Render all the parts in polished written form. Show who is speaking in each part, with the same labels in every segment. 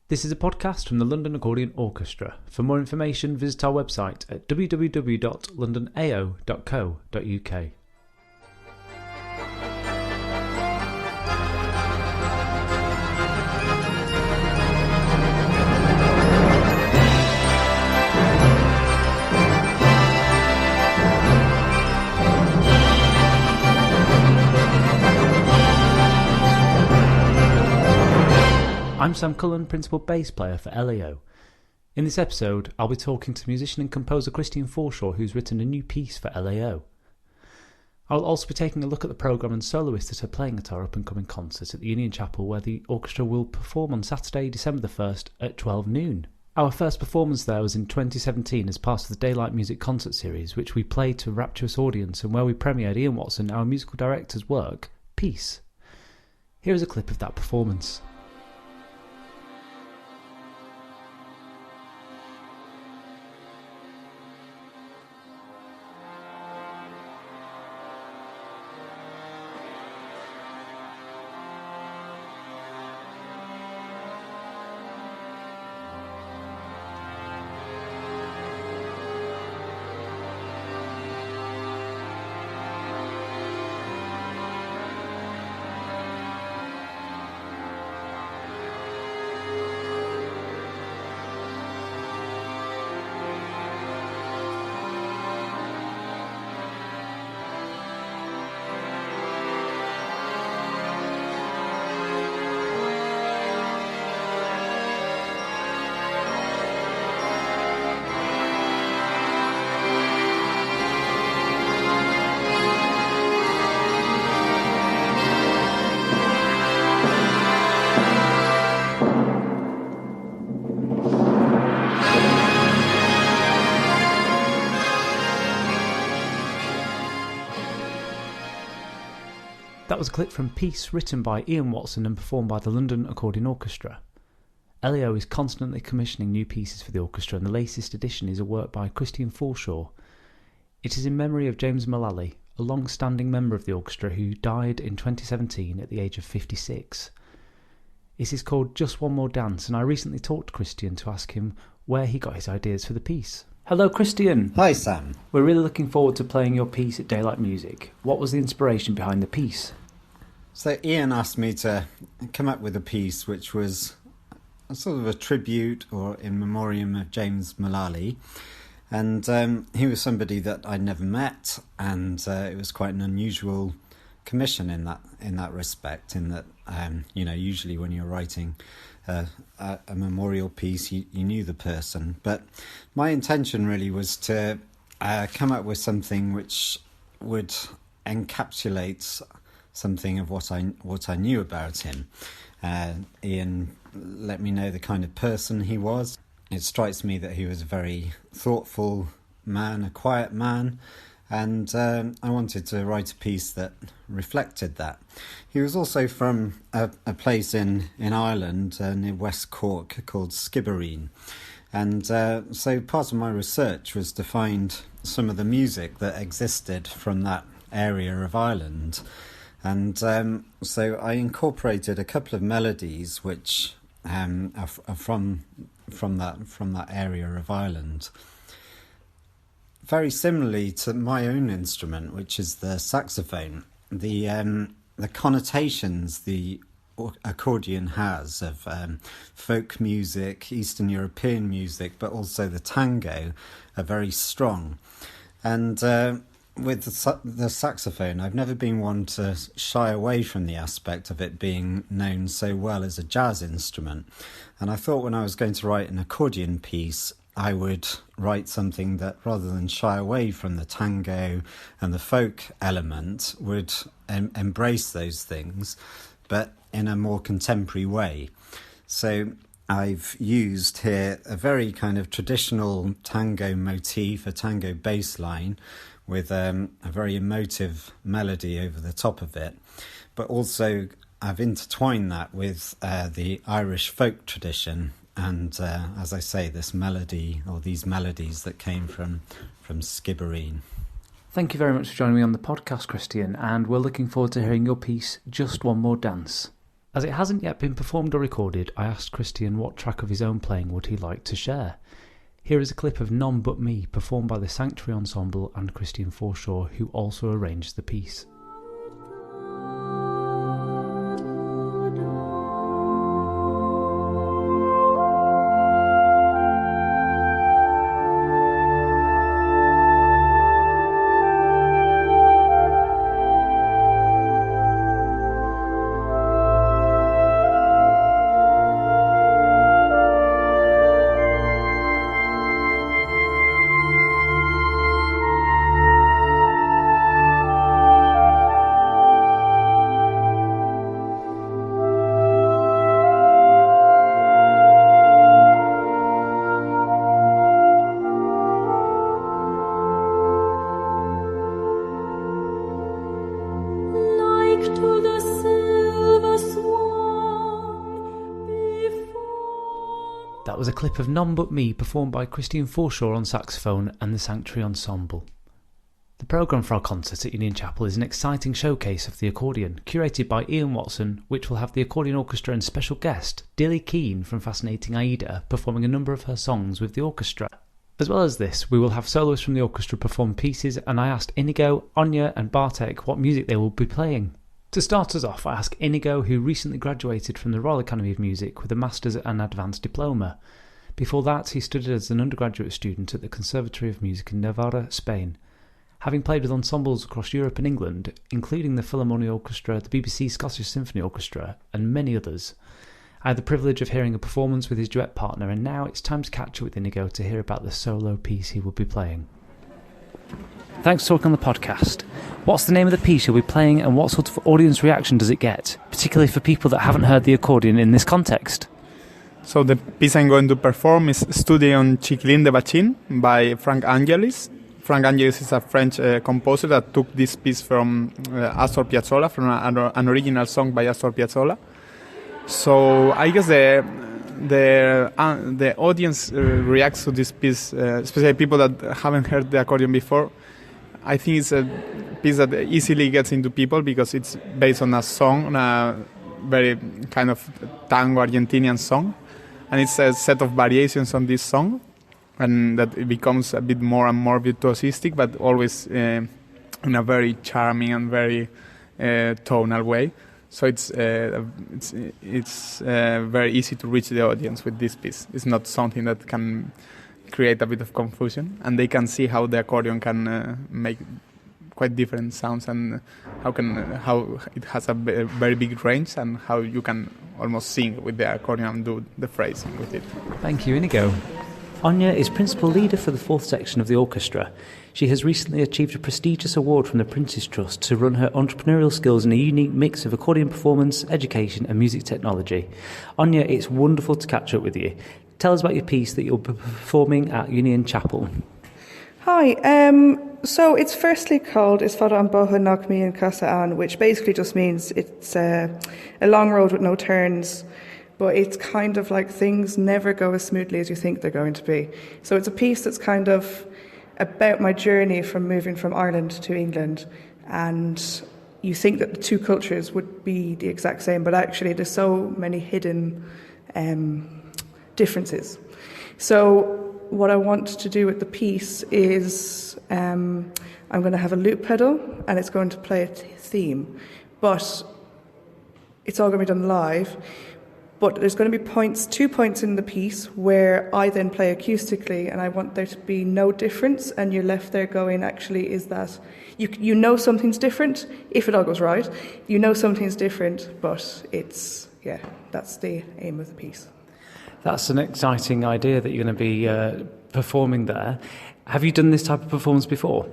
Speaker 1: This is a podcast from the London Accordion Orchestra. For more information, visit our website at www.londonao.co.uk. I'm Sam Cullen, Principal Bass Player for LAO. In this episode, I'll be talking to musician and composer Christian Forshaw, who's written a new piece for LAO. I'll also be taking a look at the programme and soloists that are playing at our up-and-coming concert at the Union Chapel, where the orchestra will perform on Saturday, December the 1st at 12 noon. Our first performance there was in 2017 as part of the Daylight Music concert series, which we played to a rapturous audience and where we premiered Ian Watson, our musical director's work, Peace. Here is a clip of that performance. That was a clip from Peace, written by Ian Watson and performed by the London Accordion Orchestra. LAO is constantly commissioning new pieces for the orchestra, and the latest edition is a work by Christian Forshaw. It is in memory of James Mullally, a long-standing member of the orchestra who died in 2017 at the age of 56. It is called Just One More Dance, and I recently talked to Christian to ask him where he got his ideas for the piece. Hello, Christian.
Speaker 2: Hi, Sam.
Speaker 1: We're really looking forward to playing your piece at Daylight Music. What was the inspiration behind the piece?
Speaker 2: So Ian asked me to come up with a piece which was a sort of a tribute or in memoriam of James Mullally. And he was somebody that I'd never met, and it was quite an unusual commission in that respect, in that, usually when you're writing a memorial piece, you knew the person. But my intention really was to come up with something which would encapsulate something of what I knew about him. Ian let me know the kind of person he was. It strikes me that he was a very thoughtful man, a quiet man, and I wanted to write a piece that reflected that. He was also from a place in Ireland near West Cork called Skibbereen, and so part of my research was to find some of the music that existed from that area of Ireland. And so I incorporated a couple of melodies which are from that area of Ireland. Very similarly to my own instrument, which is the saxophone, the connotations the accordion has of folk music, Eastern European music, but also the tango are very strong. And with the saxophone, I've never been one to shy away from the aspect of it being known so well as a jazz instrument. And I thought when I was going to write an accordion piece, I would write something that, rather than shy away from the tango and the folk element, would embrace those things, but in a more contemporary way. So I've used here a very kind of traditional tango motif, a tango bass line, with a very emotive melody over the top of it. But also I've intertwined that with the Irish folk tradition and, as I say, this melody, or these melodies that came from Skibbereen.
Speaker 1: Thank you very much for joining me on the podcast, Christian, and we're looking forward to hearing your piece, Just One More Dance. As it hasn't yet been performed or recorded, I asked Christian what track of his own playing would he like to share. Here is a clip of None But Me performed by the Sanctuary Ensemble and Christian Forshaw, who also arranged the piece. That was a clip of None But Me performed by Christian Forshaw on saxophone and the Sanctuary Ensemble. The programme for our concert at Union Chapel is an exciting showcase of the accordion, curated by Ian Watson, which will have the Accordion Orchestra and special guest, Dilly Keane from Fascinating Aida, performing a number of her songs with the orchestra. As well as this, we will have soloists from the orchestra perform pieces, and I asked Inigo, Anya and Bartek what music they will be playing. To start us off, I asked Inigo, who recently graduated from the Royal Academy of Music with a Master's and Advanced Diploma. Before that, he studied as an undergraduate student at the Conservatory of Music in Navarra, Spain. Having played with ensembles across Europe and England, including the Philharmonic Orchestra, the BBC Scottish Symphony Orchestra, and many others, I had the privilege of hearing a performance with his duet partner, and now it's time to catch up with Inigo to hear about the solo piece he will be playing. Thanks for talking on the podcast. What's the name of the piece you'll be playing, and what sort of audience reaction does it get, particularly for people that haven't heard the accordion in this context?
Speaker 3: So the piece I'm going to perform is Study on Chiquilin de Bachin by Frank Angelis. Frank Angelis is a French composer that took this piece from Astor Piazzolla, from an original song by Astor Piazzolla. So I guess the audience reacts to this piece, especially people that haven't heard the accordion before. I think it's a piece that easily gets into people because it's based on a song, on a very kind of tango Argentinian song, and it's a set of variations on this song, and that it becomes a bit more and more virtuosistic, but always in a very charming and very tonal way. So it's very easy to reach the audience with this piece. It's not something that can create a bit of confusion, and they can see how the accordion can make quite different sounds, and how it has a very big range, and how you can almost sing with the accordion and do the phrasing with it.
Speaker 1: Thank you, Inigo. Anya is principal leader for the fourth section of the orchestra. She has recently achieved a prestigious award from the Prince's Trust to run her entrepreneurial skills in a unique mix of accordion performance, education and music technology. Anya, it's wonderful to catch up with you. Tell us about your piece that you'll be performing at Union Chapel.
Speaker 4: Hi, so it's firstly called Is Fada an Boha Nach Mi in Casa An, which basically just means it's a long road with no turns, but it's kind of like things never go as smoothly as you think they're going to be. So it's a piece that's kind of about my journey from moving from Ireland to England, and you think that the two cultures would be the exact same, but actually there's so many hidden differences. So what I want to do with the piece is I'm going to have a loop pedal and it's going to play a theme, but it's all going to be done live. But there's going to be 2 points in the piece where I then play acoustically, and I want there to be no difference, and you're left there going, actually, is that... You know something's different, if it all goes right. You know something's different, but it's... Yeah, that's the aim of the piece.
Speaker 1: That's an exciting idea that you're going to be performing there. Have you done this type of performance before?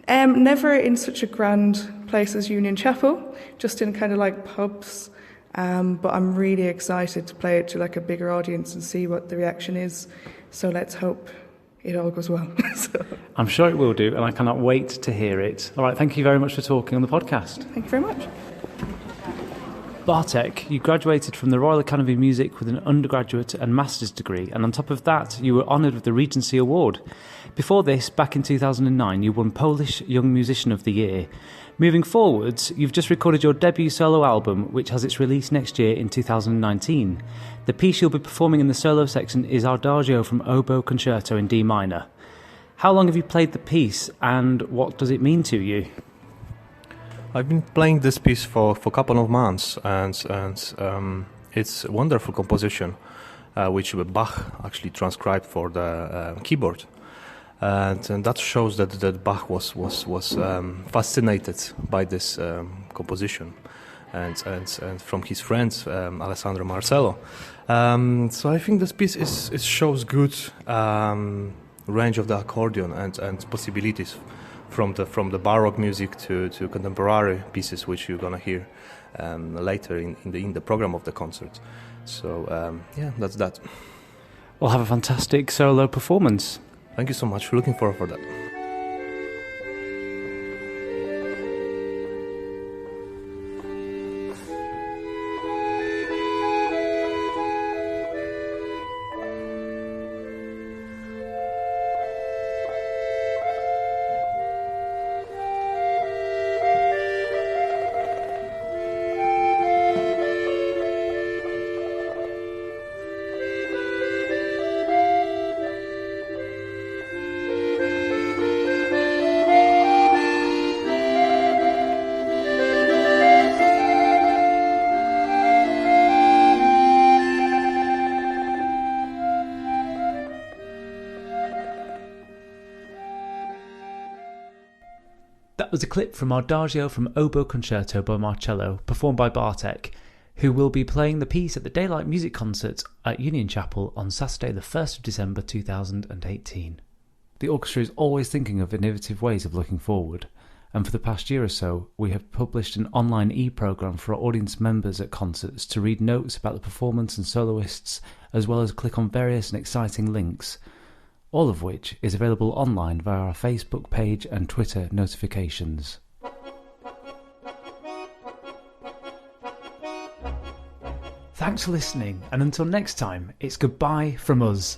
Speaker 4: Never in such a grand place as Union Chapel, just in kind of like pubs. But I'm really excited to play it to like a bigger audience and see what the reaction is. So let's hope it all goes well.
Speaker 1: I'm sure it will do, and I cannot wait to hear it. All right, thank you very much for talking on the podcast.
Speaker 4: Thank you very much.
Speaker 1: Bartek, you graduated from the Royal Academy of Music with an undergraduate and master's degree, and on top of that, you were honoured with the Regency Award. Before this, back in 2009, you won Polish Young Musician of the Year. Moving forwards, you've just recorded your debut solo album, which has its release next year in 2019. The piece you'll be performing in the solo section is Adagio from Oboe Concerto in D minor. How long have you played the piece, and what does it mean to you?
Speaker 5: I've been playing this piece for a couple of months, and it's a wonderful composition, which Bach actually transcribed for the keyboard. And that shows that Bach was fascinated by this composition, and from his friends Alessandro Marcello. So I think this piece it shows good range of the accordion and possibilities from the Baroque music to contemporary pieces, which you're gonna hear later in the program of the concert. So that's that.
Speaker 1: We'll have a fantastic solo performance.
Speaker 5: Thank you so much. Looking forward for that.
Speaker 1: That was a clip from Adagio from Oboe Concerto by Marcello, performed by Bartek, who will be playing the piece at the Daylight Music Concert at Union Chapel on Saturday the 1st of December 2018. The orchestra is always thinking of innovative ways of looking forward, and for the past year or so we have published an online e-programme for our audience members at concerts to read notes about the performance and soloists, as well as click on various and exciting links, all of which is available online via our Facebook page and Twitter notifications. Thanks for listening, and until next time, it's goodbye from us.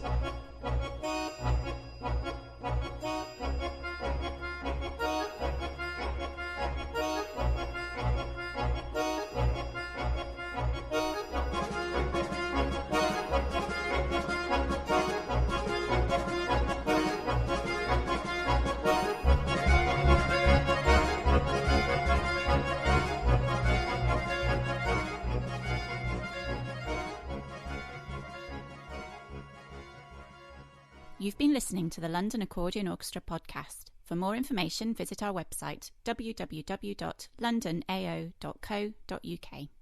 Speaker 6: You've been listening to the London Accordion Orchestra podcast. For more information, visit our website www.londonao.co.uk.